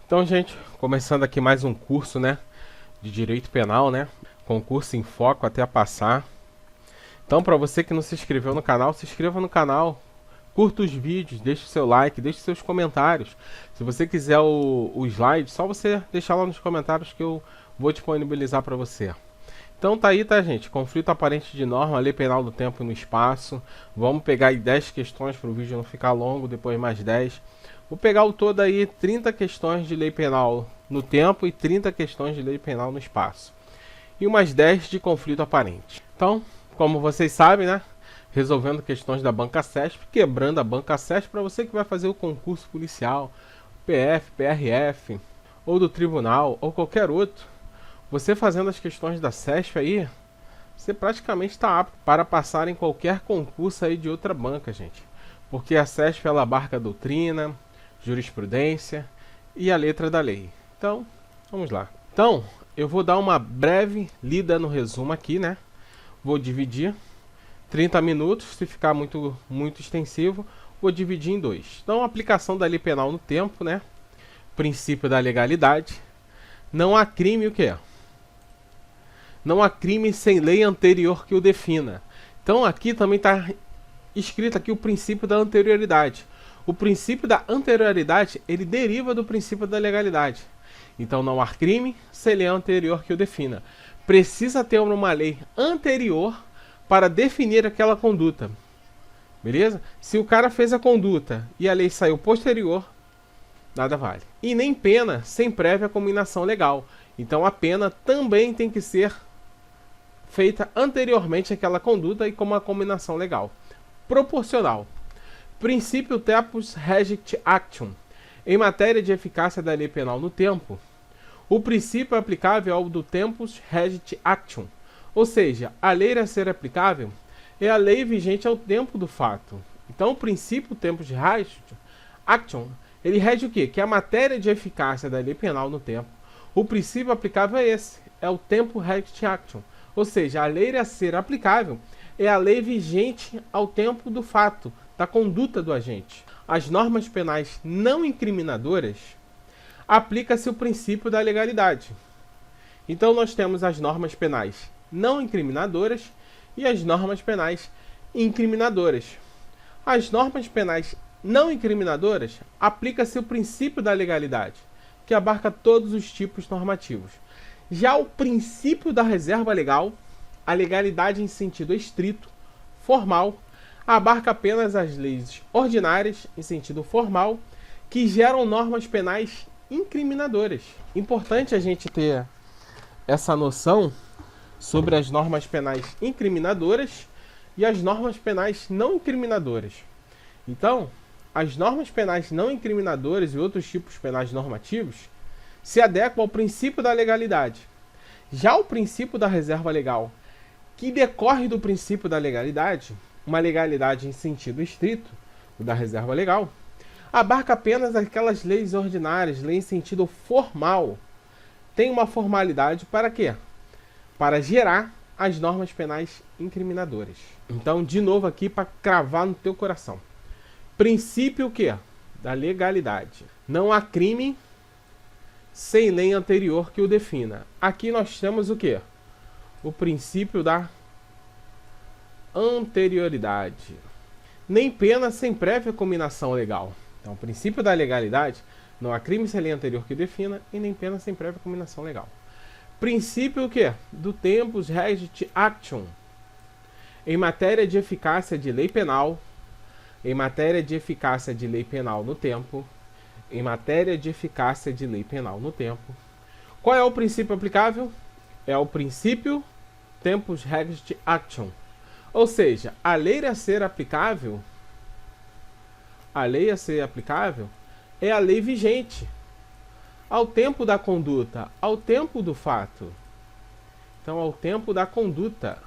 Então, gente, começando aqui mais um curso, né, de Direito Penal, né, concurso em foco até passar. Então, para você que não se inscreveu no canal, se inscreva no canal, curta os vídeos, deixe o seu like, deixe seus comentários. Se você quiser o slide, só você deixar lá nos comentários que eu vou disponibilizar para você. Então tá aí, tá, gente? Conflito aparente de norma, lei penal do tempo e no espaço. Vamos pegar aí 10 questões para o vídeo não ficar longo, depois mais 10. Vou pegar o todo aí 30 questões de lei penal no tempo e 30 questões de lei penal no espaço. E umas 10 de conflito aparente. Então, como vocês sabem, né? Resolvendo questões da banca CESP, quebrando a banca CESP para você que vai fazer o concurso policial, PF, PRF, ou do tribunal, ou qualquer outro. Você fazendo as questões da CESP aí, você praticamente está apto para passar em qualquer concurso aí de outra banca, gente. Porque a CESP ela abarca a doutrina, jurisprudência e a letra da lei. Então, vamos lá. Então, eu vou dar uma breve lida no resumo aqui, né? Vou dividir 30 minutos, se ficar muito extensivo, vou dividir em dois. Então, aplicação da lei penal no tempo, né? Princípio da legalidade. Não há crime o quê? Não há crime sem lei anterior que o defina. Então, aqui também está escrito aqui o princípio da anterioridade. O princípio da anterioridade, ele deriva do princípio da legalidade. Então, não há crime sem lei anterior que o defina. Precisa ter uma lei anterior para definir aquela conduta. Beleza? Se o cara fez a conduta e a lei saiu posterior, nada vale. E nem pena sem prévia cominação legal. Então, a pena também tem que ser feita anteriormente àquela conduta e com uma combinação legal. Proporcional. Princípio tempus regit actum. Em matéria de eficácia da lei penal no tempo, o princípio aplicável é o do tempus regit actum. Ou seja, a lei a ser aplicável é a lei vigente ao tempo do fato. Então, o princípio tempus regit actum, ele rege o quê? Que a matéria de eficácia da lei penal no tempo, o princípio aplicável é esse, é o tempus regit actum. Ou seja, a lei a ser aplicável é a lei vigente ao tempo do fato, da conduta do agente. As normas penais não incriminadoras, aplica-se o princípio da legalidade. Então nós temos as normas penais não incriminadoras e as normas penais incriminadoras. As normas penais não incriminadoras, aplica-se o princípio da legalidade, que abarca todos os tipos normativos. Já o princípio da reserva legal, a legalidade em sentido estrito, formal, abarca apenas as leis ordinárias, em sentido formal, que geram normas penais incriminadoras. Importante a gente ter essa noção sobre as normas penais incriminadoras e as normas penais não incriminadoras. Então, as normas penais não incriminadoras e outros tipos penais normativos se adequam ao princípio da legalidade. Já o princípio da reserva legal, que decorre do princípio da legalidade, uma legalidade em sentido estrito, o da reserva legal, abarca apenas aquelas leis ordinárias, lei em sentido formal. Tem uma formalidade para quê? Para gerar as normas penais incriminadoras. Então, de novo aqui para cravar no teu coração. Princípio o quê? Da legalidade. Não há crime sem lei anterior que o defina. Aqui nós temos o quê? O princípio da anterioridade. Nem pena sem prévia cominação legal. Então, o princípio da legalidade, não há crime sem lei anterior que o defina e nem pena sem prévia cominação legal. Princípio o quê? Do tempus regit actum. Em matéria de eficácia de lei penal, em matéria de eficácia de lei penal no tempo, em matéria de eficácia de lei penal no tempo. Qual é o princípio aplicável? É o princípio tempus regit actum. Ou seja, a lei a ser aplicável é a lei vigente ao tempo da conduta, ao tempo do fato. Então, ao tempo da conduta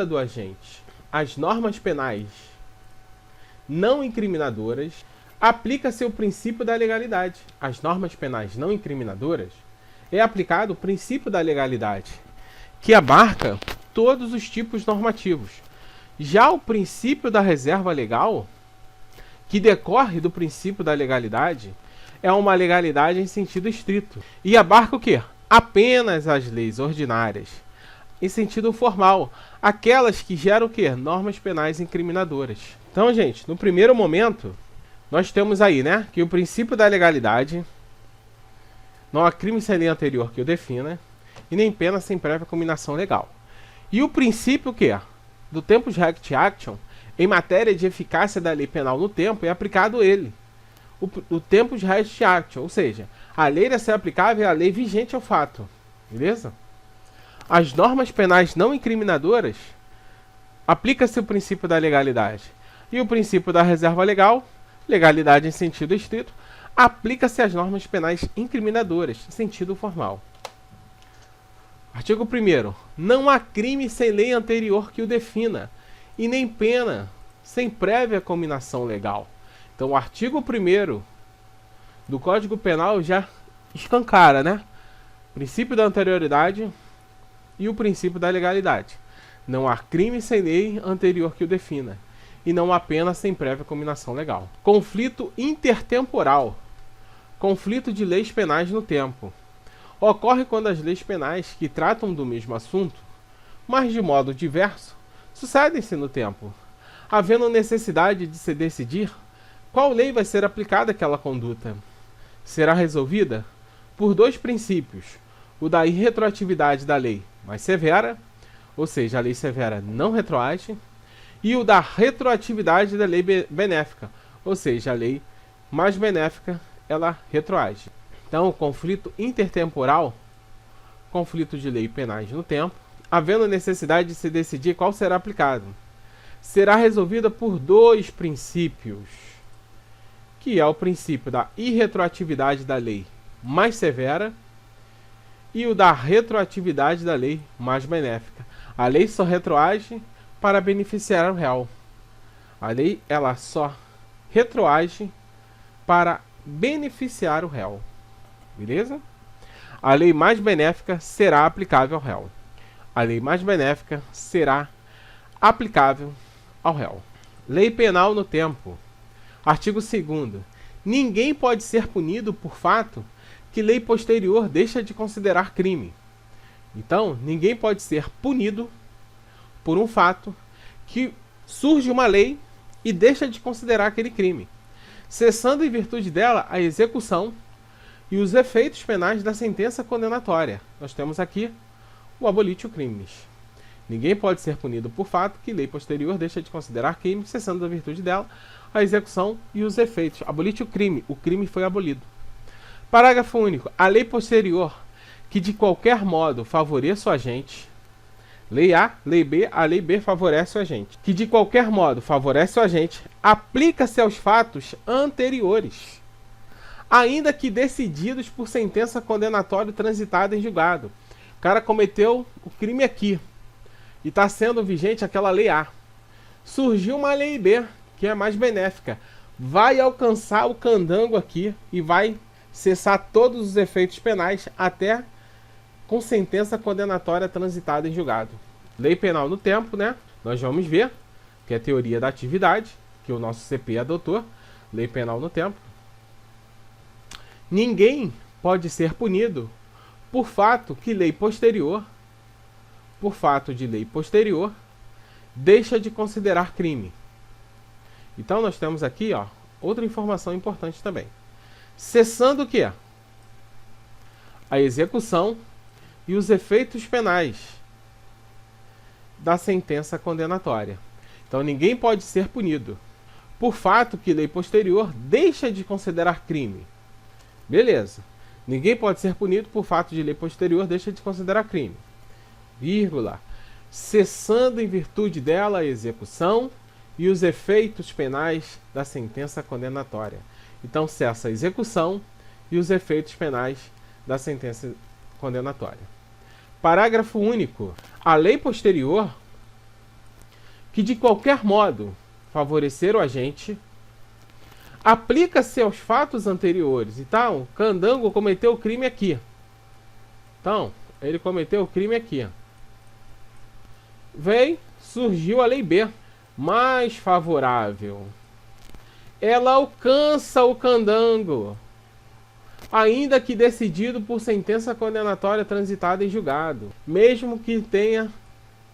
do agente. As normas penais não incriminadoras, aplica-se o princípio da legalidade. As normas penais não incriminadoras, é aplicado o princípio da legalidade, que abarca todos os tipos normativos. Já o princípio da reserva legal, que decorre do princípio da legalidade, é uma legalidade em sentido estrito. E abarca o quê? Apenas as leis ordinárias, em sentido formal. Aquelas que geram o quê? Normas penais incriminadoras. Então, gente, no primeiro momento, nós temos aí, né, que o princípio da legalidade, não há crime sem lei anterior que o defina, e nem pena sem prévia combinação legal. E o princípio que é do tempus recti action, em matéria de eficácia da lei penal no tempo, é aplicado ele. O tempus recti action, ou seja, a lei a ser aplicável é a lei vigente ao fato. Beleza? As normas penais não incriminadoras, aplica-se o princípio da legalidade. E o princípio da reserva legal, legalidade em sentido estrito, aplica-se às normas penais incriminadoras, em sentido formal. Artigo 1º. Não há crime sem lei anterior que o defina, e nem pena sem prévia cominação legal. Então, o artigo 1º do Código Penal já escancara, né? O princípio da anterioridade e o princípio da legalidade. Não há crime sem lei anterior que o defina, e não há pena sem prévia cominação legal. Conflito intertemporal. Conflito de leis penais no tempo. Ocorre quando as leis penais que tratam do mesmo assunto, mas de modo diverso, sucedem-se no tempo, havendo necessidade de se decidir qual lei vai ser aplicada àquela conduta. Será resolvida por dois princípios: o da irretroatividade da lei mais severa, ou seja, a lei severa não retroage, e o da retroatividade da lei benéfica, ou seja, a lei mais benéfica, ela retroage. Então, o conflito intertemporal, conflito de lei penais no tempo, havendo necessidade de se decidir qual será aplicado, será resolvida por dois princípios, que é o princípio da irretroatividade da lei mais severa e o da retroatividade da lei mais benéfica. A lei só retroage para beneficiar o réu. A lei, ela só retroage para beneficiar o réu. Beleza? A lei mais benéfica será aplicável ao réu. A lei mais benéfica será aplicável ao réu. Lei penal no tempo. Artigo 2º. Ninguém pode ser punido por fato que lei posterior deixa de considerar crime. Então, ninguém pode ser punido por um fato que surge uma lei e deixa de considerar aquele crime, cessando em virtude dela a execução e os efeitos penais da sentença condenatória. Nós temos aqui o abolitio crimes. Ninguém pode ser punido por fato que lei posterior deixa de considerar crime, cessando da virtude dela a execução e os efeitos. Abolitio crime. O crime foi abolido. Parágrafo único. A lei posterior que de qualquer modo favoreça o agente. Lei A, Lei B, a Lei B favorece o agente. Que de qualquer modo favorece o agente, aplica-se aos fatos anteriores, ainda que decididos por sentença condenatória transitada em julgado. O cara cometeu o crime aqui e está sendo vigente aquela lei A. Surgiu uma lei B, que é mais benéfica. Vai alcançar o candango aqui e vai cessar todos os efeitos penais até com sentença condenatória transitada em julgado. Lei penal no tempo, né? Nós vamos ver, que é a teoria da atividade, que o nosso CP adotou. Lei penal no tempo. Ninguém pode ser punido por fato que lei posterior, por fato de lei posterior, deixa de considerar crime. Então nós temos aqui, ó, outra informação importante também. Cessando o quê? A execução e os efeitos penais da sentença condenatória. Então ninguém pode ser punido por fato que lei posterior deixa de considerar crime. Beleza. Ninguém pode ser punido por fato de lei posterior deixa de considerar crime. Vírgula. Cessando em virtude dela a execução e os efeitos penais da sentença condenatória. Então cessa a execução e os efeitos penais da sentença condenatória. Parágrafo único. A lei posterior que de qualquer modo favorecer o agente aplica-se aos fatos anteriores. Então, Candango cometeu o crime aqui. Então, ele cometeu o crime aqui. Surgiu a lei B, mais favorável. Ela alcança o Candango ainda que decidido por sentença condenatória transitada em julgado, mesmo que tenha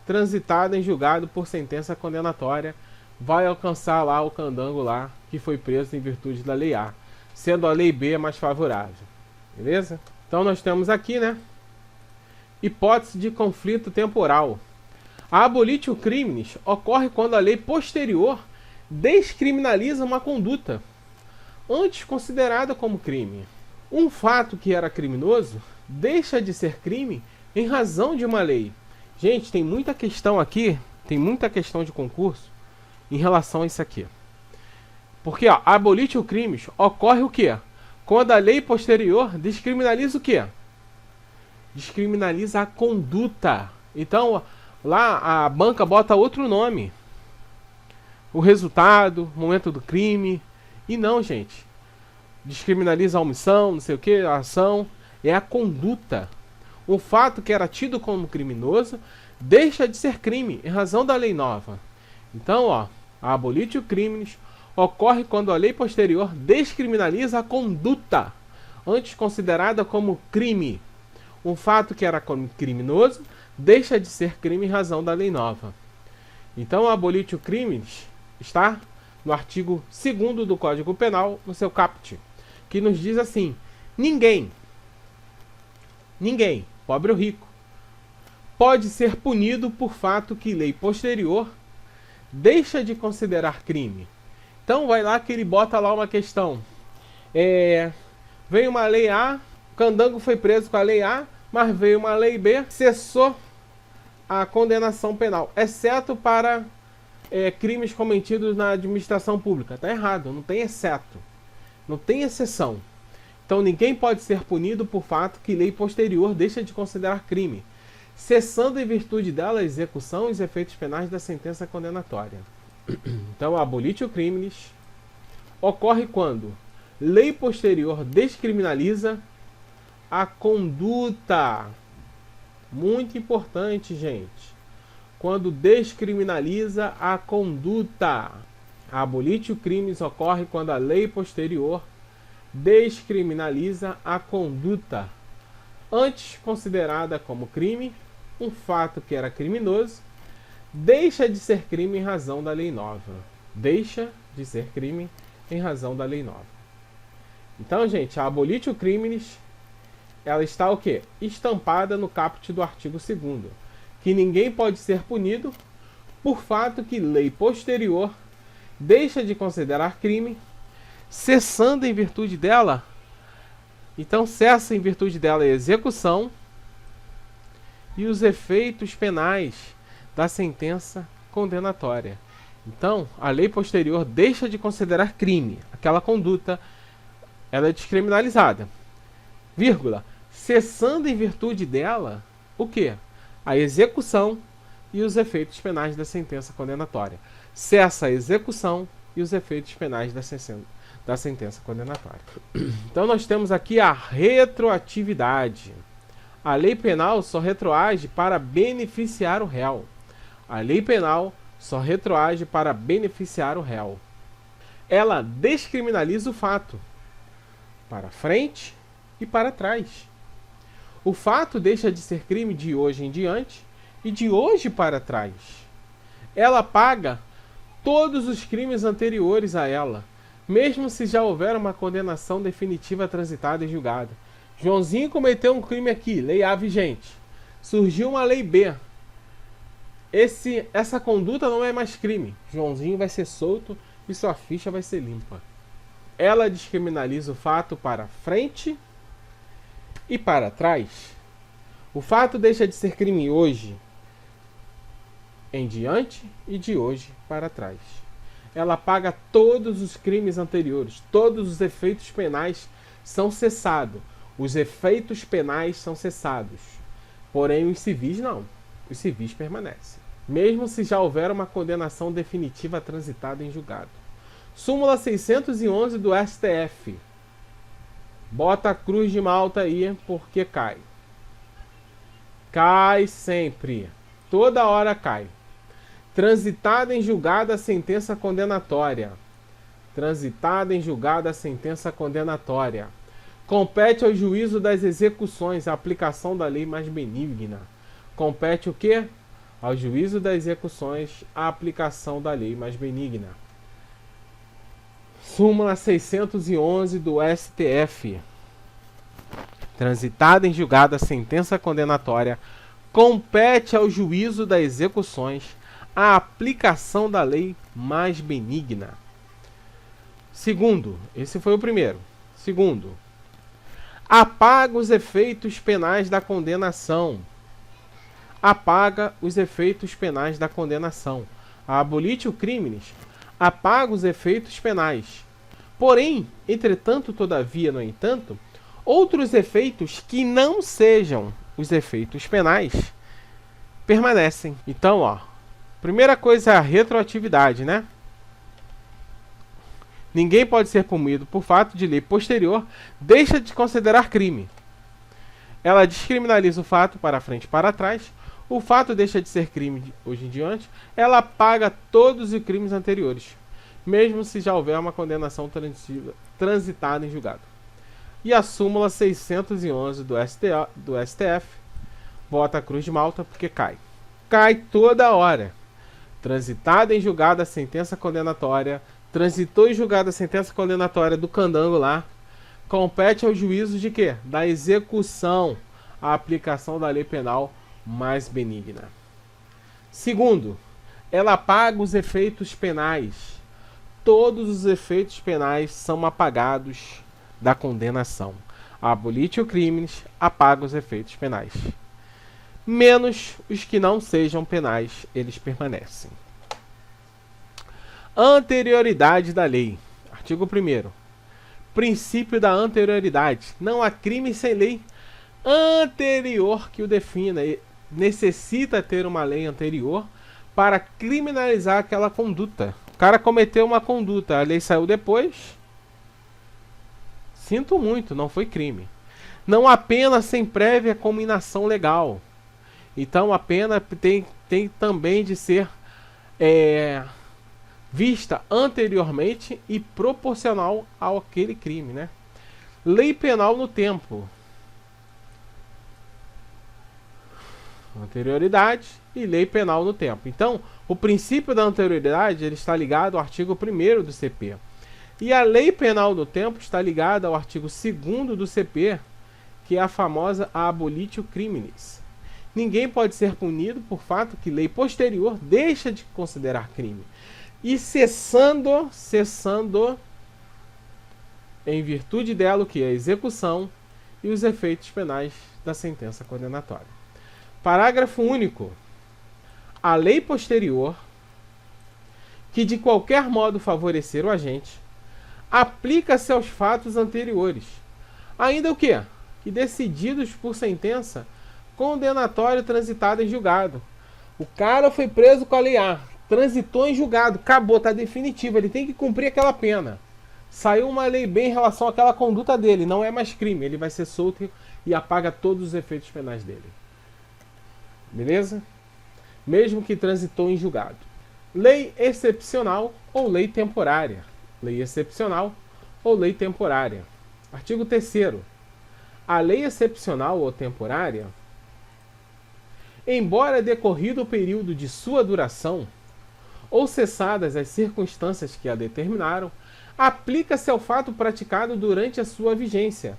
transitado em julgado por sentença condenatória, vai alcançar lá o candango lá que foi preso em virtude da lei A, sendo a lei B mais favorável. Beleza? Então nós temos aqui, né? Hipótese de conflito temporal. A abolitio criminis ocorre quando a lei posterior descriminaliza uma conduta antes considerada como crime. Um fato que era criminoso deixa de ser crime em razão de uma lei. Gente, tem muita questão aqui, tem muita questão de concurso em relação a isso aqui. Porque, ó, abolitio criminis ocorre o quê? Quando a lei posterior descriminaliza o quê? Descriminaliza a conduta. Então, lá a banca bota outro nome. O resultado, o momento do crime. E não, gente. Descriminaliza a omissão, não sei o que, a ação. É a conduta. O fato que era tido como criminoso deixa de ser crime em razão da lei nova. Então, ó, a abolitio criminis ocorre quando a lei posterior descriminaliza a conduta antes considerada como crime. Um fato que era criminoso deixa de ser crime em razão da lei nova. Então, a abolitio criminis está no artigo 2º do Código Penal, no seu caput, que nos diz assim: ninguém, pobre ou rico, pode ser punido por fato que lei posterior deixa de considerar crime. Então vai lá que ele bota lá uma questão. Veio uma lei A, o candango foi preso com a lei A, mas veio uma lei B, cessou a condenação penal, exceto para crimes cometidos na administração pública. Está errado, não tem exceto, não tem exceção. Então ninguém pode ser punido por fato que lei posterior deixa de considerar crime, cessando em virtude dela a execução e os efeitos penais da sentença condenatória. Então, a abolitio criminis ocorre quando lei posterior descriminaliza a conduta. Muito importante, gente. Quando descriminaliza a conduta. A abolitio criminis ocorre quando a lei posterior descriminaliza a conduta antes considerada como crime. Um fato que era criminoso deixa de ser crime em razão da lei nova. Deixa de ser crime em razão da lei nova. Então, gente, a abolitio criminis, ela está o quê? Estampada no caput do artigo 2º, que ninguém pode ser punido por fato que lei posterior deixa de considerar crime, cessando em virtude dela. Então, cessa em virtude dela a execução e os efeitos penais da sentença condenatória. Então, a lei posterior deixa de considerar crime. Aquela conduta, ela é descriminalizada. Vírgula, cessando em virtude dela, o quê? A execução e os efeitos penais da sentença condenatória. Cessa a execução e os efeitos penais da sentença condenatória. Então, nós temos aqui a retroatividade. A lei penal só retroage para beneficiar o réu. A lei penal só retroage para beneficiar o réu. Ela descriminaliza o fato para frente e para trás. O fato deixa de ser crime de hoje em diante e de hoje para trás. Ela paga todos os crimes anteriores a ela, mesmo se já houver uma condenação definitiva transitada e julgada. Joãozinho cometeu um crime aqui, lei A vigente. Surgiu uma lei B. Essa conduta não é mais crime. Joãozinho vai ser solto e sua ficha vai ser limpa. Ela descriminaliza o fato para frente e para trás. O fato deixa de ser crime hoje em diante e de hoje para trás. Ela paga todos os crimes anteriores. Todos os efeitos penais são cessados. Os efeitos penais são cessados. Porém, os civis não. Os civis permanecem, mesmo se já houver uma condenação definitiva transitada em julgado. Súmula 611 do STF. Bota a cruz de Malta aí, porque cai. Cai sempre. Toda hora cai. Transitada em julgado a sentença condenatória. Transitada em julgado a sentença condenatória. Compete ao juízo das execuções a aplicação da lei mais benigna. Compete o quê? Ao juízo das execuções a aplicação da lei mais benigna. Súmula 611 do STF. Transitada em julgado a sentença condenatória, compete ao juízo das execuções a aplicação da lei mais benigna. Segundo, esse foi o primeiro. Segundo, apaga os efeitos penais da condenação. Apaga os efeitos penais da condenação. A abolitio criminis apaga os efeitos penais. Porém, entretanto, todavia, no entanto, outros efeitos que não sejam os efeitos penais permanecem. Então, ó, primeira coisa é a retroatividade, né? Ninguém pode ser punido por fato de lei posterior, deixa de considerar crime. Ela descriminaliza o fato para frente e para trás. O fato deixa de ser crime hoje em diante. Ela apaga todos os crimes anteriores, mesmo se já houver uma condenação transitada em julgado. E a súmula 611 do STF bota a cruz de malta porque cai. Cai toda hora. Transitada em julgado a sentença condenatória, transitou em julgado a sentença condenatória do candango lá, compete ao juízo de quê? Da execução, a aplicação da lei penal mais benigna. Segundo, ela apaga os efeitos penais. Todos os efeitos penais são apagados da condenação. A abolitio criminis apaga os efeitos penais. Menos os que não sejam penais, eles permanecem. Anterioridade da lei. Artigo 1º. Princípio da anterioridade. Não há crime sem lei anterior que o defina. Necessita ter uma lei anterior para criminalizar aquela conduta. O cara cometeu uma conduta, a lei saiu depois. Sinto muito, não foi crime. Não há pena sem prévia cominação legal. Então a pena tem também de ser vista anteriormente e proporcional ao aquele crime, né? Lei penal no tempo. Anterioridade e lei penal no tempo. Então, o princípio da anterioridade ele está ligado ao artigo 1º do CP. E a lei penal no tempo está ligada ao artigo 2º do CP, que é a famosa abolitio criminis. Ninguém pode ser punido por fato que lei posterior deixa de considerar crime. E cessando em virtude dela o que é a execução e os efeitos penais da sentença condenatória. Parágrafo único. A lei posterior, que de qualquer modo favorecer o agente, aplica-se aos fatos anteriores, ainda o quê? Que decididos por sentença condenatória transitada em julgado. O cara foi preso com a lei A, transitou em julgado, acabou, está definitivo, ele tem que cumprir aquela pena. Saiu uma lei B em relação àquela conduta dele, não é mais crime, ele vai ser solto e apaga todos os efeitos penais dele. Beleza? Mesmo que transitou em julgado. Lei excepcional ou lei temporária. Lei excepcional ou lei temporária. Artigo 3º. A lei excepcional ou temporária, embora decorrido o período de sua duração, ou cessadas as circunstâncias que a determinaram, aplica-se ao fato praticado durante a sua vigência.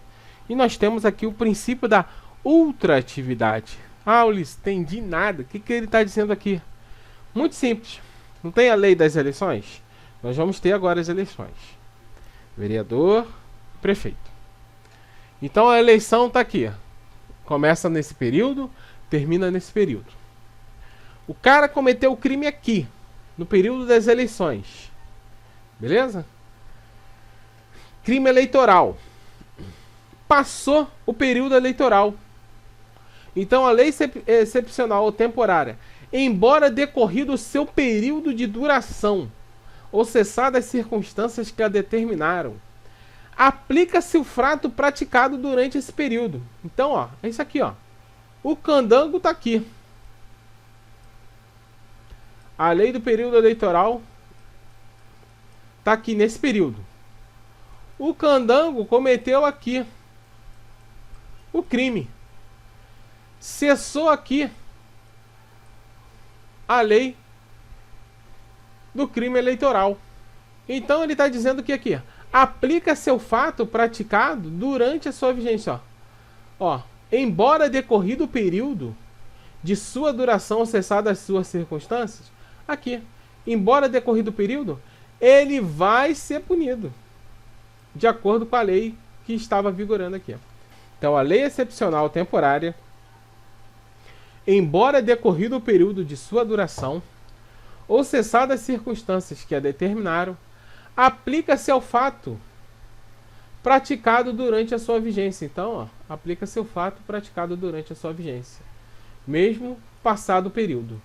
E nós temos aqui o princípio da ultratividade. Ah, Ulisses, entendi nada. O que ele está dizendo aqui? Muito simples. Não tem a lei das eleições? Nós vamos ter agora as eleições. Vereador, prefeito. Então a eleição está aqui. Começa nesse período, termina nesse período. O cara cometeu o crime aqui, no período das eleições. Beleza? Crime eleitoral. Passou o período eleitoral. Então a lei excepcional ou temporária, embora decorrido o seu período de duração, ou cessadas as circunstâncias que a determinaram, aplica-se o fato praticado durante esse período. Então, ó, é isso aqui, ó. O candango está aqui. A lei do período eleitoral está aqui nesse período. O candango cometeu aqui o crime. Cessou aqui a lei do crime eleitoral. Então ele está dizendo que aqui, aplica-se o fato praticado durante a sua vigência. Ó, embora decorrido o período de sua duração cessada as suas circunstâncias, aqui, embora decorrido o período, ele vai ser punido, de acordo com a lei que estava vigorando aqui. Então, a lei excepcional temporária, embora decorrido o período de sua duração, ou cessadas as circunstâncias que a determinaram, aplica-se ao fato praticado durante a sua vigência. Então, aplica-se ao fato praticado durante a sua vigência, mesmo passado o período.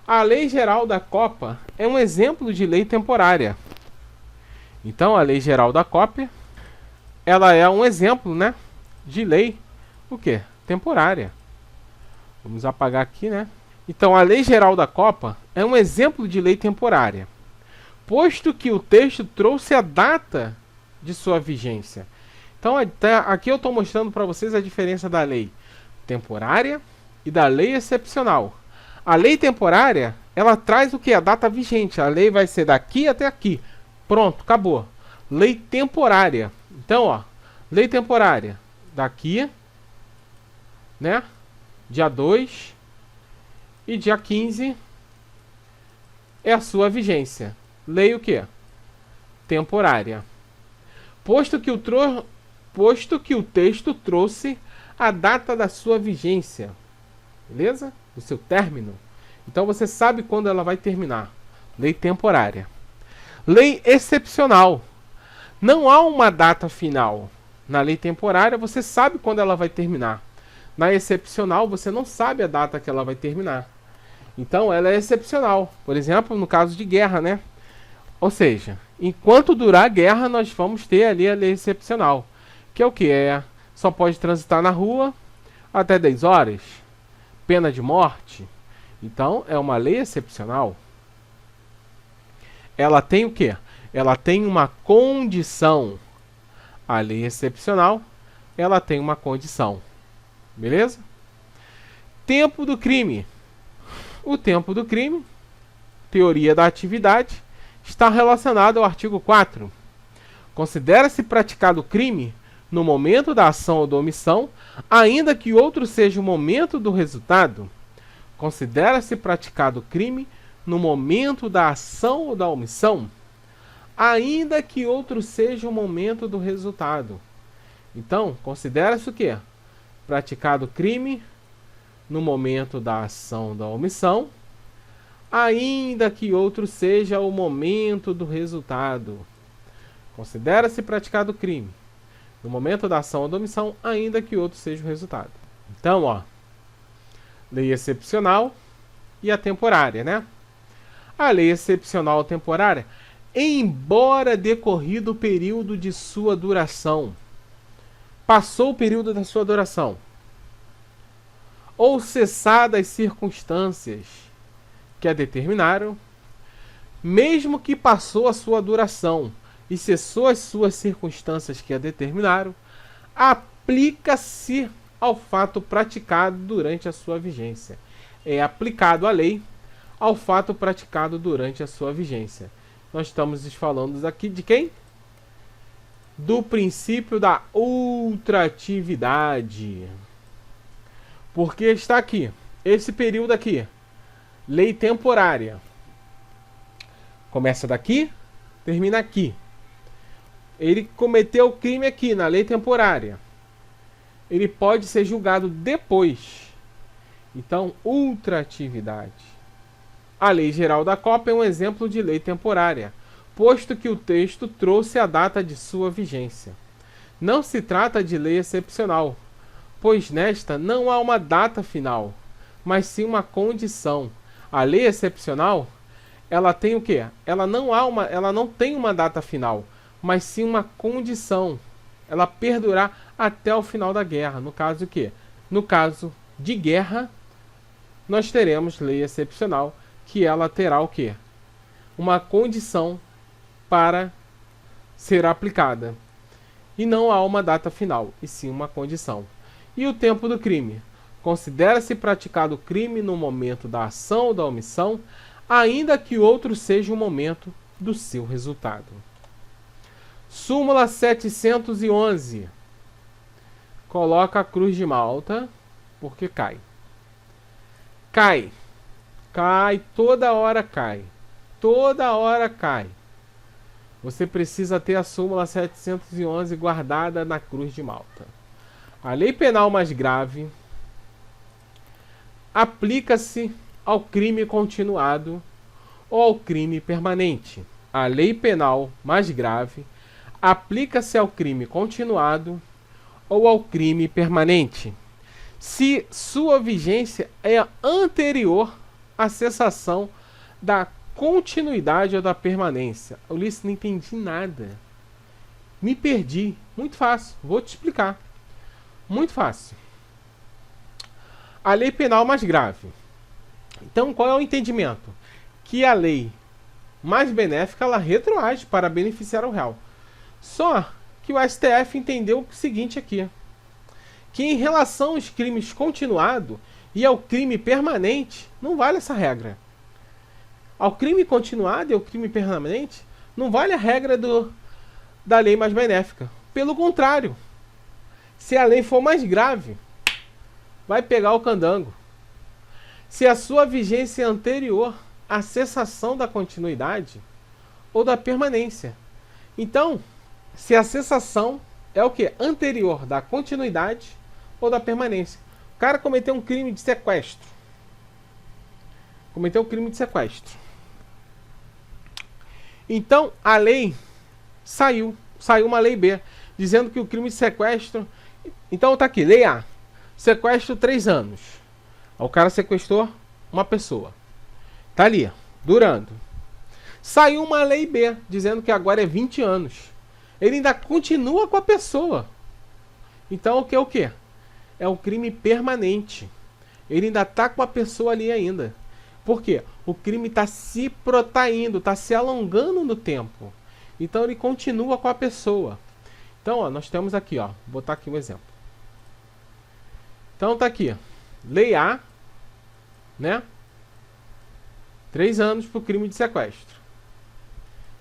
A Lei Geral da Copa é um exemplo de lei temporária. Então, a Lei Geral da Copa, ela é um exemplo, né, de lei, o quê? Temporária. Vamos apagar aqui, né? Então, a Lei Geral da Copa é um exemplo de lei temporária, posto que o texto trouxe a data de sua vigência. Então, aqui eu estou mostrando para vocês a diferença da lei temporária e da lei excepcional. A lei temporária, ela traz o que? A data vigente. A lei vai ser daqui até aqui. Pronto, acabou. Lei temporária. Então, ó, lei temporária. Daqui, né? Dia 2 e dia 15 é a sua vigência. Lei o quê? Temporária. Posto que o texto trouxe a data da sua vigência. Beleza? Do seu término. Então você sabe quando ela vai terminar. Lei temporária. Lei excepcional. Não há uma data final. Na lei temporária você sabe quando ela vai terminar. Na excepcional você não sabe a data que ela vai terminar. Então ela é excepcional. Por exemplo, no caso de guerra, né? Ou seja, enquanto durar a guerra nós vamos ter ali a lei excepcional. Que é o que? Só pode transitar na rua até 10 horas. Pena de morte. Então é uma lei excepcional. Ela tem o quê? Ela tem uma condição. A lei excepcional, ela tem uma condição. Beleza? Tempo do crime. O tempo do crime, teoria da atividade, está relacionado ao artigo 4. Considera-se praticado o crime no momento da ação ou da omissão, ainda que outro seja o momento do resultado. Considera-se praticado o crime no momento da ação ou da omissão, ainda que outro seja o momento do resultado. Então, considera-se o quê? Praticado o crime no momento da ação ou da omissão, ainda que outro seja o momento do resultado. Considera-se praticado o crime no momento da ação ou da omissão, ainda que outro seja o resultado. Então, ó, lei excepcional e a temporária, né? A lei excepcional temporária, embora decorrido o período de sua duração, passou o período da sua duração, ou cessadas as circunstâncias que a determinaram, mesmo que passou a sua duração e cessou as suas circunstâncias que a determinaram, aplica-se ao fato praticado durante a sua vigência. É aplicado a lei ao fato praticado durante a sua vigência. Nós estamos falando aqui de quem? Do princípio da ultratividade. Porque está aqui, esse período aqui, lei temporária. Começa daqui, termina aqui. Ele cometeu o crime aqui, na lei temporária. Ele pode ser julgado depois. Então, ultratividade. A Lei Geral da Copa é um exemplo de lei temporária, posto que o texto trouxe a data de sua vigência. Não se trata de lei excepcional, pois nesta não há uma data final, mas sim uma condição. A lei excepcional, ela tem o quê? Ela não tem uma data final, mas sim uma condição. Ela perdurar até o final da guerra. No caso o quê? No caso de guerra, nós teremos lei excepcional, que ela terá o quê? Uma condição para ser aplicada. e não há uma data final, e sim uma condição. E o tempo do crime? Considera-se praticado o crime no momento da ação ou da omissão, ainda que outro seja o momento do seu resultado. Súmula 711. Coloca a cruz de Malta, porque cai. Cai. Cai, toda hora cai. Toda hora cai. Você precisa ter a súmula 711 guardada na cruz de Malta. A lei penal mais grave aplica-se ao crime continuado ou ao crime permanente. A lei penal mais grave aplica-se ao crime continuado ou ao crime permanente, se sua vigência é anterior à cessação da continuidade ou da permanência. Ulisses, não entendi nada. Me perdi. Muito fácil. Vou te explicar. Muito fácil. A lei penal mais grave. Então, qual é o entendimento? Que a lei mais benéfica, ela retroage para beneficiar o réu. Só que o STF entendeu o seguinte aqui, que em relação aos crimes continuados e ao crime permanente, não vale essa regra. Ao crime continuado e ao crime permanente, não vale a regra da lei mais benéfica. Pelo contrário, se a lei for mais grave, vai pegar o candango. Se a sua vigência é anterior à cessação da continuidade ou da permanência. Então, se a cessação é o que? Anterior da continuidade ou da permanência. O cara cometeu um crime de sequestro. Cometeu um crime de sequestro. Então, a lei saiu. Saiu uma lei B, dizendo que o crime de sequestro... Então, tá aqui, lei A. Sequestro 3 anos. O cara sequestrou uma pessoa. Tá ali, durando. Saiu uma lei B, dizendo que agora é 20 anos. Ele ainda continua com a pessoa. Então, o que é o quê? É um crime permanente. Ele ainda tá com a pessoa ali ainda. Por quê? O crime está se protraindo, está se alongando no tempo. Então, ele continua com a pessoa. Então, ó, nós temos aqui, ó, vou botar aqui um exemplo. Então, tá aqui, lei A, né? 3 anos por crime de sequestro.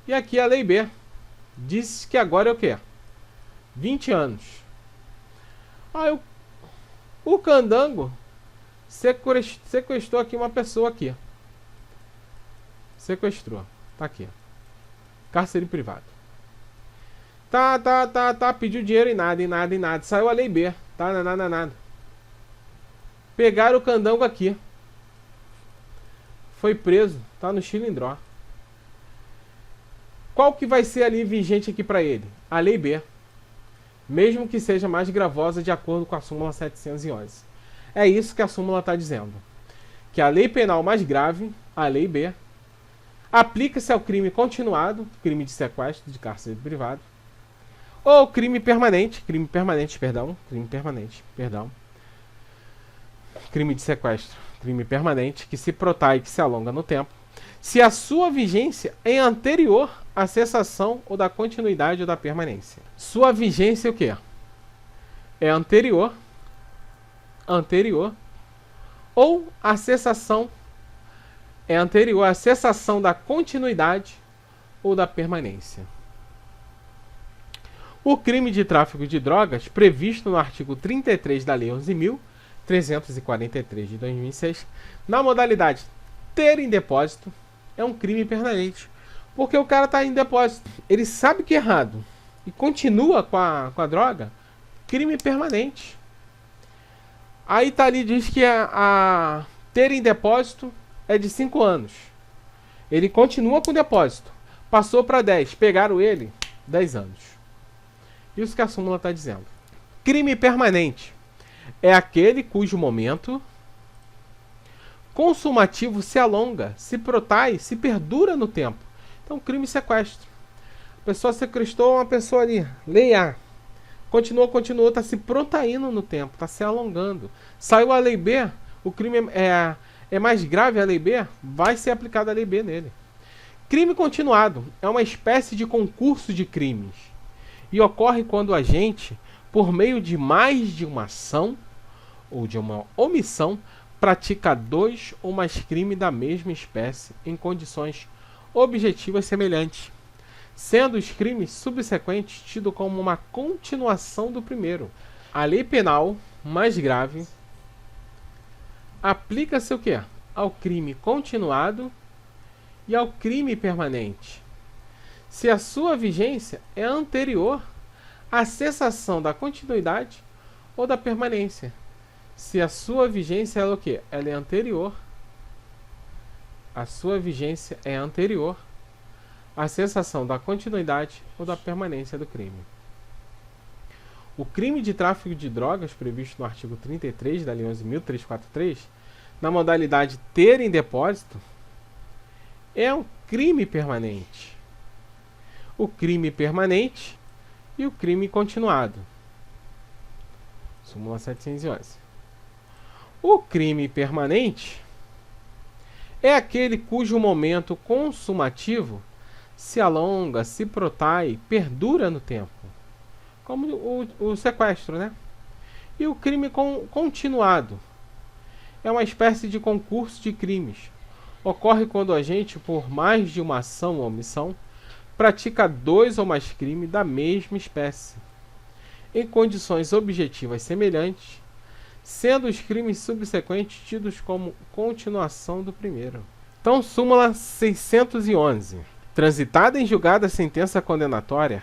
E aqui a lei B. Diz que agora é o quê? 20 anos. Ah, o candango sequestrou aqui uma pessoa aqui. Sequestrou. Tá aqui. Cárcere privado. Tá. Pediu dinheiro e nada. Saiu a lei B. Tá, nada. Pegaram o candango aqui. Foi preso. Tá no Chilindró. Qual que vai ser ali vigente aqui para ele? A lei B. Mesmo que seja mais gravosa de acordo com a súmula 711. É isso que a súmula está dizendo. Que a lei penal mais grave, a lei B, aplica-se ao crime continuado, crime de sequestro de cárcere privado, ou crime permanente, crime de sequestro, crime permanente, que se protrai, que se alonga no tempo, se a sua vigência é anterior à cessação ou da continuidade ou da permanência. Sua vigência é o quê? É anterior, ou a cessação é anterior à cessação da continuidade ou da permanência. O crime de tráfico de drogas, previsto no artigo 33 da Lei 11.343 de 2006, na modalidade ter em depósito, é um crime permanente. Porque o cara está em depósito. Ele sabe que é errado e continua com a droga, crime permanente. Aí tá ali, diz que a ter em depósito é de 5 anos. Ele continua com o depósito. Passou para 10. Pegaram ele, 10 anos. Isso que a súmula está dizendo. Crime permanente é aquele cujo momento consumativo se alonga, se protrai, se perdura no tempo. Então, crime e sequestro. A pessoa sequestrou uma pessoa ali, lei A. Continuou, está se protraindo no tempo, está se alongando. Saiu a lei B, o crime é mais grave, a lei B, vai ser aplicada a lei B nele. Crime continuado é uma espécie de concurso de crimes, e ocorre quando o agente, por meio de mais de uma ação ou de uma omissão, pratica 2 ou mais crimes da mesma espécie em condições objetivas semelhantes, sendo os crimes subsequentes tidos como uma continuação do primeiro. A lei penal mais grave aplica-se o quê? Ao crime continuado e ao crime permanente, se a sua vigência é anterior à cessação da continuidade ou da permanência. Se a sua vigência é o quê? Ela é anterior. A sua vigência é anterior à cessação da continuidade ou da permanência do crime. O crime de tráfico de drogas, previsto no artigo 33 da Lei 11.343, na modalidade ter em depósito, é um crime permanente. O crime permanente e o crime continuado. Súmula 711. O crime permanente é aquele cujo momento consumativo se alonga, se protrai, perdura no tempo, como o sequestro, né? E o crime continuado é uma espécie de concurso de crimes. Ocorre quando o agente, por mais de uma ação ou omissão, pratica 2 ou mais crimes da mesma espécie, em condições objetivas semelhantes, sendo os crimes subsequentes tidos como continuação do primeiro. Então, súmula 611. Transitada em julgada a sentença condenatória,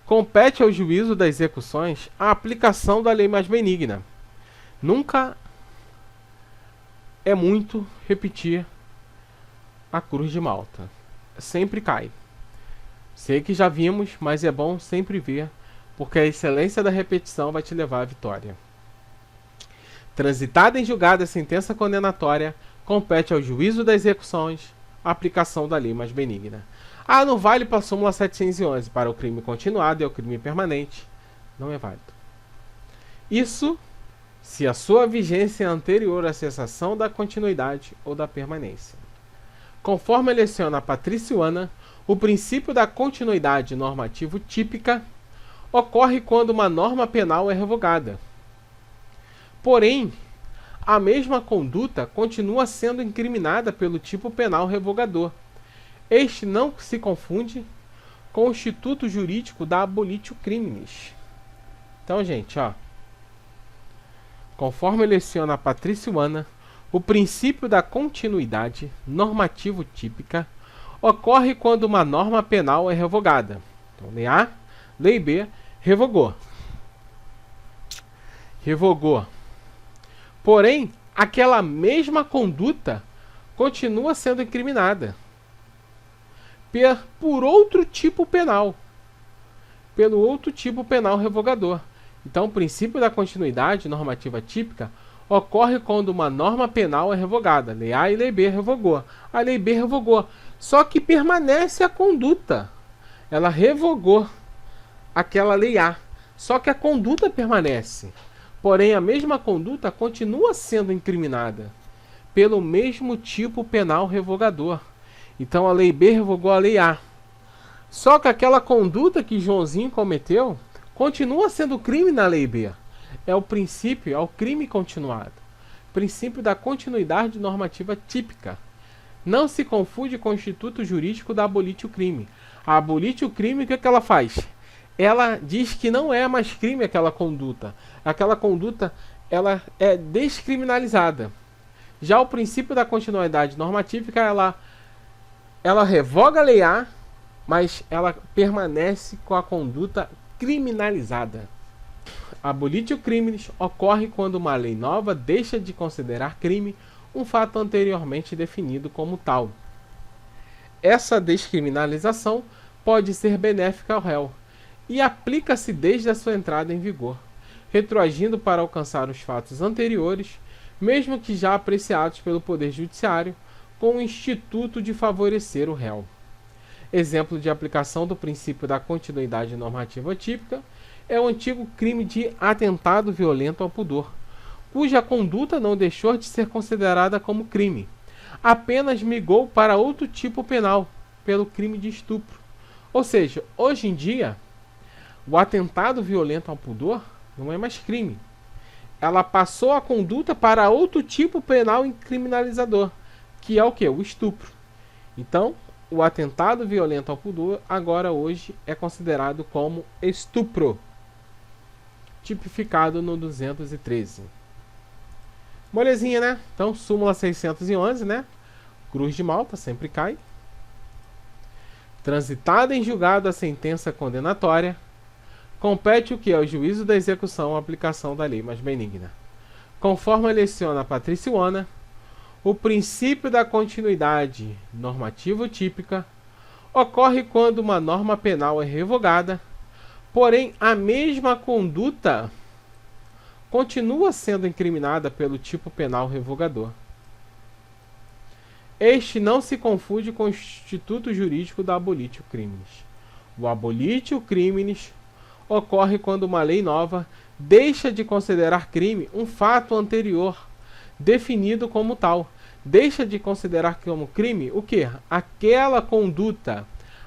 compete ao juízo das execuções a aplicação da lei mais benigna. Nunca é muito repetir a cruz de Malta. Sempre cai. Sei que já vimos, mas é bom sempre ver, porque a excelência da repetição vai te levar à vitória. Transitada em julgada a sentença condenatória, compete ao juízo das execuções a aplicação da lei mais benigna. Ah, não vale para a súmula 711, para o crime continuado e o crime permanente. Não é válido. Isso se a sua vigência é anterior à cessação da continuidade ou da permanência. Conforme leciona a Patriciana, o princípio da continuidade normativo típica ocorre quando uma norma penal é revogada. Porém, a mesma conduta continua sendo incriminada pelo tipo penal revogador. Este não se confunde com o instituto jurídico da abolitio criminis. Então, gente, ó, conforme leciona a Patriciana, o princípio da continuidade normativo típica ocorre quando uma norma penal é revogada. Então, lei A, lei B, revogou. Revogou. Porém, aquela mesma conduta continua sendo incriminada por outro tipo penal, pelo outro tipo penal revogador. Então, o princípio da continuidade normativa típica ocorre quando uma norma penal é revogada. Lei A e lei B revogou. A lei B revogou. Só que permanece a conduta. Ela revogou aquela lei A. Só que a conduta permanece. Porém, a mesma conduta continua sendo incriminada pelo mesmo tipo penal revogador. Então, a lei B revogou a lei A. Só que aquela conduta que Joãozinho cometeu continua sendo crime na lei B. É o princípio, é o crime continuado. Princípio da continuidade normativa típica. Não se confunde com o instituto jurídico da abolitio crime. A abolitio crime, o que ela faz? Ela diz que não é mais crime aquela conduta. Aquela conduta, ela é descriminalizada. Já o princípio da continuidade normatívica, ela revoga a lei A, mas ela permanece com a conduta criminalizada. Abolitio criminis ocorre quando uma lei nova deixa de considerar crime um fato anteriormente definido como tal. Essa descriminalização pode ser benéfica ao réu e aplica-se desde a sua entrada em vigor, retroagindo para alcançar os fatos anteriores, mesmo que já apreciados pelo Poder Judiciário, com o instituto de favorecer o réu. Exemplo de aplicação do princípio da continuidade normativa típica é o antigo crime de atentado violento ao pudor, cuja conduta não deixou de ser considerada como crime, apenas migrou para outro tipo penal, pelo crime de estupro. Ou seja, hoje em dia, O atentado violento ao pudor não é mais crime. Ela passou a conduta para outro tipo penal incriminalizador, que é o que? O estupro. Então, o atentado violento ao pudor agora hoje é considerado como estupro, tipificado no 213. Molezinha, né? Então, súmula 611, né? Cruz de Malta, sempre cai. Transitada em julgado a sentença condenatória, compete o que é o juízo da execução a aplicação da lei mais benigna. Conforme leciona a Patriciana, o princípio da continuidade normativo-típica ocorre quando uma norma penal é revogada, porém a mesma conduta continua sendo incriminada pelo tipo penal revogador. Este não se confunde com o instituto jurídico da abolitio criminis. O abolitio criminis ocorre quando uma lei nova deixa de considerar crime um fato anterior, definido como tal. Deixa de considerar como crime o quê? Aquela conduta.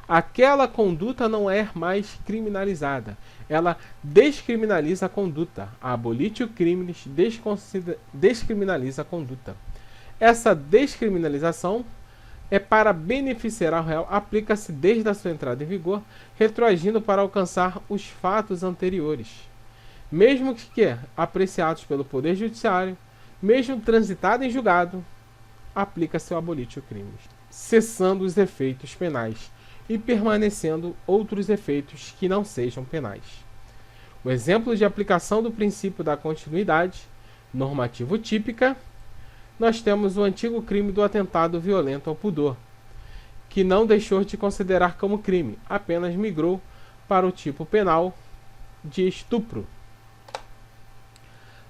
Aquela conduta não é mais criminalizada. Ela descriminaliza a conduta. A abolitio criminis descriminaliza a conduta. Essa descriminalização é para beneficiar ao réu, aplica-se desde a sua entrada em vigor, retroagindo para alcançar os fatos anteriores. Mesmo que apreciados pelo Poder Judiciário, mesmo transitado em julgado, aplica-se o abolitio criminis, cessando os efeitos penais e permanecendo outros efeitos que não sejam penais. O exemplo de aplicação do princípio da continuidade normativo típica, nós temos o antigo crime do atentado violento ao pudor, que não deixou de considerar como crime, apenas migrou para o tipo penal de estupro.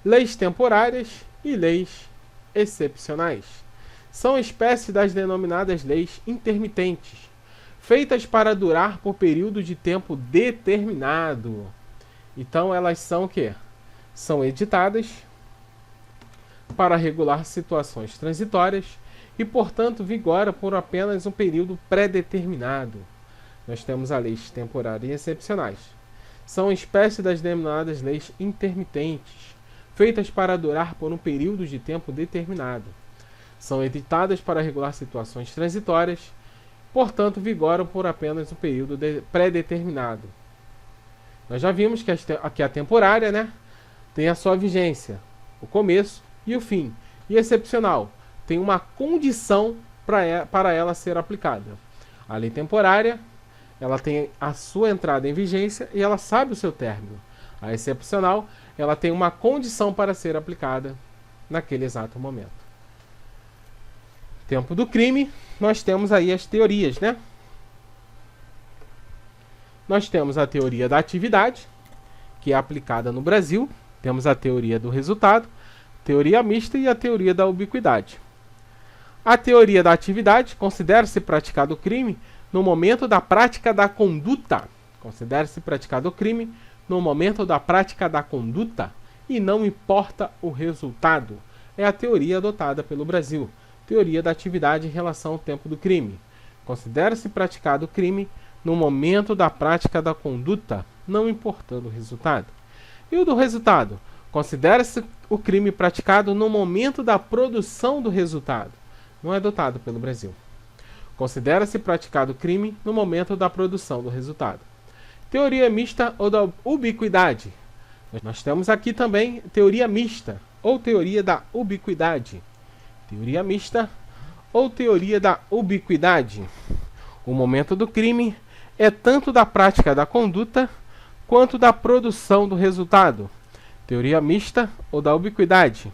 Leis temporárias e leis excepcionais são espécies das denominadas leis intermitentes, feitas para durar por período de tempo determinado. Então elas são o quê? São editadas para regular situações transitórias e, portanto, vigoram por apenas um período pré-determinado. Nós temos as leis temporárias e excepcionais. São espécies das denominadas leis intermitentes, feitas para durar por um período de tempo determinado. São editadas para regular situações transitórias, portanto, vigoram por apenas um período pré-determinado. Nós já vimos que a temporária, né, tem a sua vigência, o começo e o fim. E excepcional, tem uma condição para ela ser aplicada. A lei temporária, ela tem a sua entrada em vigência e ela sabe o seu término. A excepcional, ela tem uma condição para ser aplicada naquele exato momento. Tempo do crime, nós temos aí as teorias, né? Nós temos a teoria da atividade, que é aplicada no Brasil. Temos a teoria do resultado, teoria mista e a teoria da ubiquidade. A teoria da atividade considera-se praticado o crime no momento da prática da conduta. Considera-se praticado o crime no momento da prática da conduta e não importa o resultado. É a teoria adotada pelo Brasil. Teoria da atividade em relação ao tempo do crime. Considera-se praticado o crime no momento da prática da conduta, não importando o resultado. E o do resultado? Considera-se o crime praticado no momento da produção do resultado. Não é adotado pelo Brasil. Considera-se praticado o crime no momento da produção do resultado. Teoria mista ou da ubiquidade. Nós temos aqui também teoria mista ou teoria da ubiquidade. Teoria mista ou teoria da ubiquidade. O momento do crime é tanto da prática da conduta quanto da produção do resultado. Teoria mista ou da ubiquidade.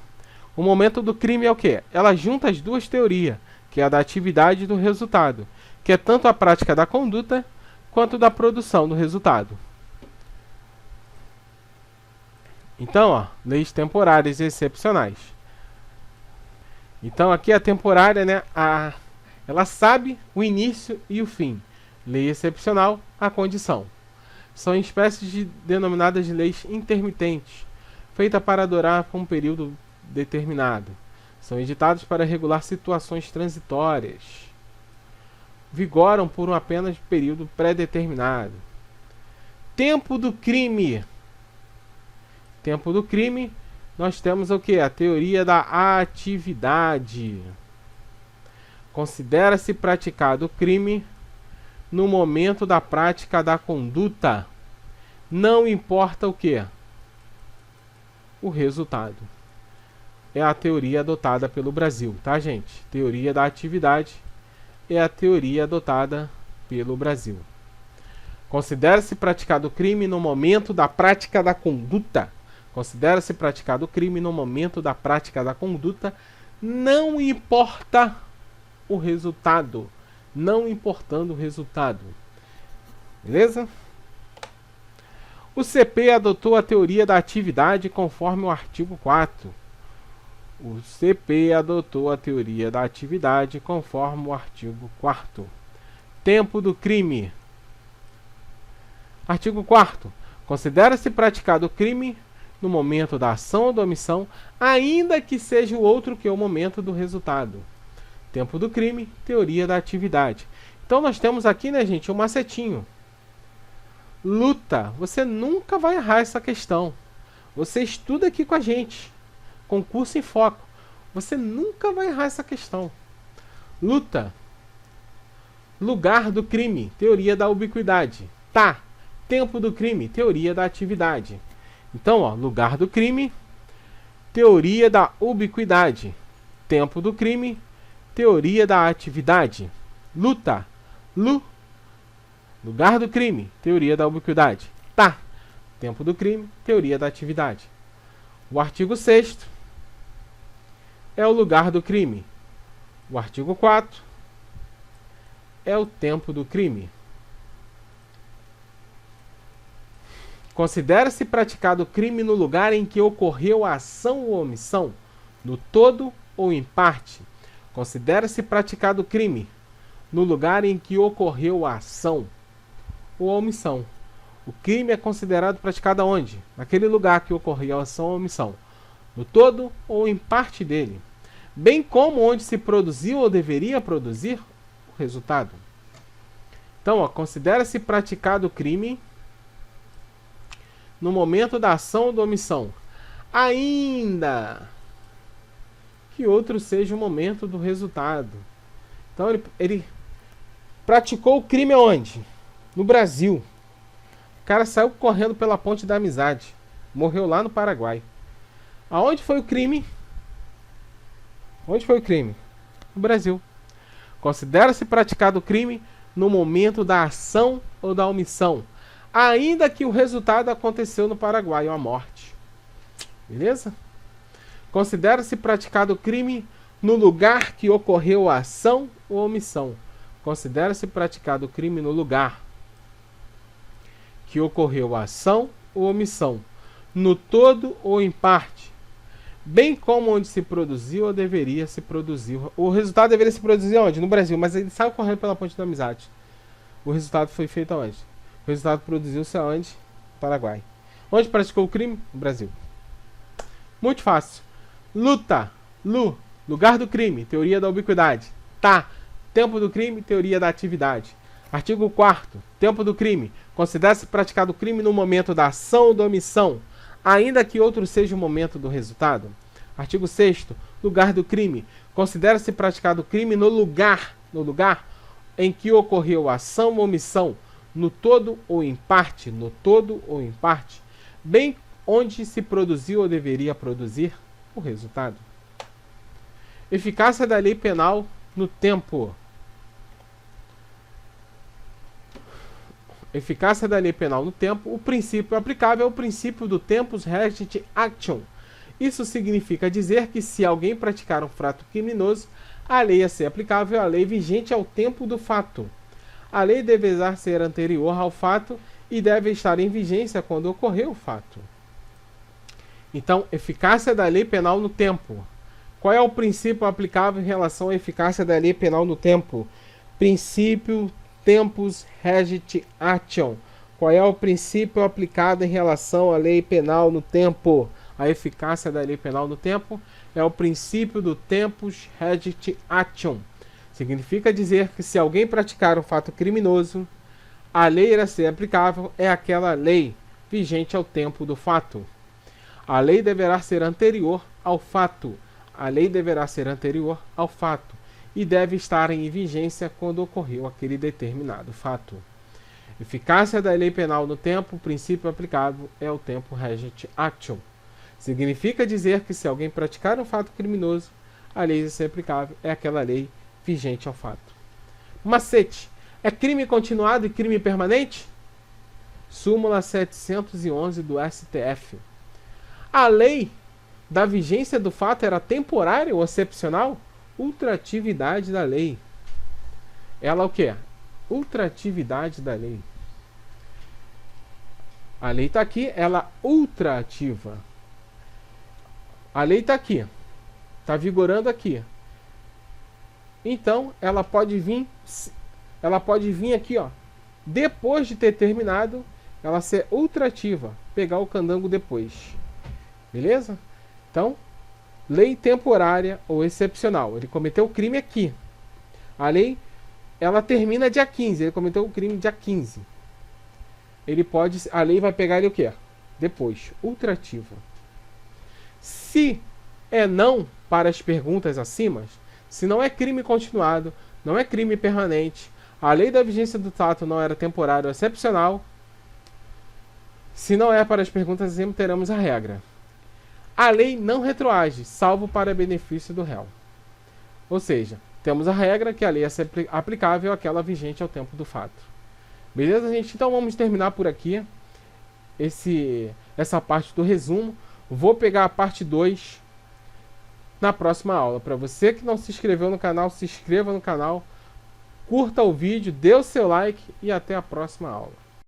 O momento do crime é o quê? Ela junta as duas teorias, que é a da atividade e do resultado, que é tanto a prática da conduta quanto da produção do resultado. Então, ó, leis temporárias e excepcionais. Então, aqui a temporária, né, ela sabe o início e o fim. Lei excepcional, a condição. São espécies denominadas de leis intermitentes, feitas para durar por um período determinado. São editados para regular situações transitórias. Vigoram por um apenas período pré-determinado. Tempo do crime. Tempo do crime, nós temos o que? A teoria da atividade. Considera-se praticado o crime no momento da prática da conduta. Não importa o que? O resultado. É a teoria adotada pelo Brasil, tá, gente? Teoria da atividade é a teoria adotada pelo Brasil. Considera-se praticado o crime no momento da prática da conduta. Considera-se praticado o crime no momento da prática da conduta, não importa o resultado. Não importando o resultado. Beleza? O CP adotou a teoria da atividade conforme o artigo 4º. O CP adotou a teoria da atividade conforme o artigo 4º. Tempo do crime. Artigo 4º. Considera-se praticado o crime no momento da ação ou da omissão, ainda que seja o outro que o momento do resultado. Tempo do crime, teoria da atividade. Então nós temos aqui, né, gente, um macetinho. Luta. Você nunca vai errar essa questão. Você estuda aqui com a gente. Concurso em foco. Você nunca vai errar essa questão. Luta. Lugar do crime, teoria da ubiquidade. Tá. Tempo do crime, teoria da atividade. Então, ó, lugar do crime, teoria da ubiquidade. Tempo do crime, teoria da atividade. Luta. Lugar do crime, teoria da ubiquidade. Tá. Tempo do crime, teoria da atividade. O artigo 6º é o lugar do crime. O artigo 4º é o tempo do crime. Considera-se praticado o crime no lugar em que ocorreu a ação ou omissão, no todo ou em parte. Considera-se praticado o crime no lugar em que ocorreu a ação ou a omissão. O crime é considerado praticado aonde? Naquele lugar que ocorreu a ação ou omissão, no todo ou em parte dele, bem como onde se produziu ou deveria produzir o resultado. Então, considera-se praticado o crime no momento da ação ou da omissão, ainda que outro seja o momento do resultado. Então ele praticou o crime aonde? No Brasil. O cara saiu correndo pela ponte da amizade. Morreu lá no Paraguai. Aonde foi o crime? Onde foi o crime? No Brasil. Considera-se praticado o crime no momento da ação ou da omissão, ainda que o resultado aconteceu no Paraguai, a morte. Beleza? Considera-se praticado o crime no lugar que ocorreu a ação ou omissão. Considera-se praticado o crime no lugar que ocorreu a ação ou omissão, no todo ou em parte, bem como onde se produziu ou deveria se produzir. O resultado deveria se produzir onde? No Brasil, mas ele saiu correndo pela ponte da amizade. O resultado foi feito aonde? O resultado produziu-se aonde? No Paraguai. Onde praticou o crime? No Brasil. Muito fácil. Luta. Lugar do crime, teoria da ubiquidade. Tá. Tempo do crime, teoria da atividade. Artigo 4º. Tempo do crime. Considera-se praticado o crime no momento da ação ou da omissão, ainda que outro seja o momento do resultado. Artigo 6º. Lugar do crime. Considera-se praticado o crime no lugar em que ocorreu a ação ou omissão, no todo ou em parte, bem onde se produziu ou deveria produzir o resultado. Eficácia da lei penal no tempo. Eficácia da lei penal no tempo. O princípio aplicável é o princípio do tempus regit actionem. Isso significa dizer que se alguém praticar um fato criminoso, a lei a ser aplicável é a lei vigente ao tempo do fato. A lei deverá ser anterior ao fato e deve estar em vigência quando ocorrer o fato. Então, eficácia da lei penal no tempo. Qual é o princípio aplicável em relação à eficácia da lei penal no tempo? Princípio tempus regit actionem. Qual é o princípio aplicado em relação à lei penal no tempo? A eficácia da lei penal no tempo é o princípio do tempus regit actionem. Significa dizer que se alguém praticar um fato criminoso, A lei irá ser aplicável é aquela lei vigente ao tempo do fato. A lei deverá ser anterior ao fato. A lei deverá ser anterior ao fato e deve estar em vigência quando ocorreu aquele determinado fato. Eficácia da lei penal no tempo, o princípio aplicável é o tempo regit actum. Significa dizer que se alguém praticar um fato criminoso, a lei a ser aplicável é aquela lei vigente ao fato. Macete. É crime continuado e crime permanente? Súmula 711 do STF. A lei da vigência do fato era temporária ou excepcional? Ultratividade da lei. Ela o quê? Ultratividade da lei. A lei está aqui, ela ultraativa. A lei está aqui. Está vigorando aqui. Então, ela pode vir aqui, ó, depois de ter terminado, ela ser ultraativa, pegar o candango depois. Beleza? Então, lei temporária ou excepcional. Ele cometeu o crime aqui. A lei, ela termina dia 15. Ele cometeu o crime dia 15. A lei vai pegar ele o quê? Depois, ultraativa. Se é não para as perguntas acima, se não é crime continuado, não é crime permanente, a lei da vigência do fato não era temporária ou excepcional, se não é para as perguntas acima, teremos a regra. A lei não retroage, salvo para benefício do réu. Ou seja, temos a regra que a lei é aplicável àquela vigente ao tempo do fato. Beleza, gente? Então vamos terminar por aqui essa parte do resumo. Vou pegar a parte 2 na próxima aula. Para você que não se inscreveu no canal, se inscreva no canal, curta o vídeo, dê o seu like e até a próxima aula.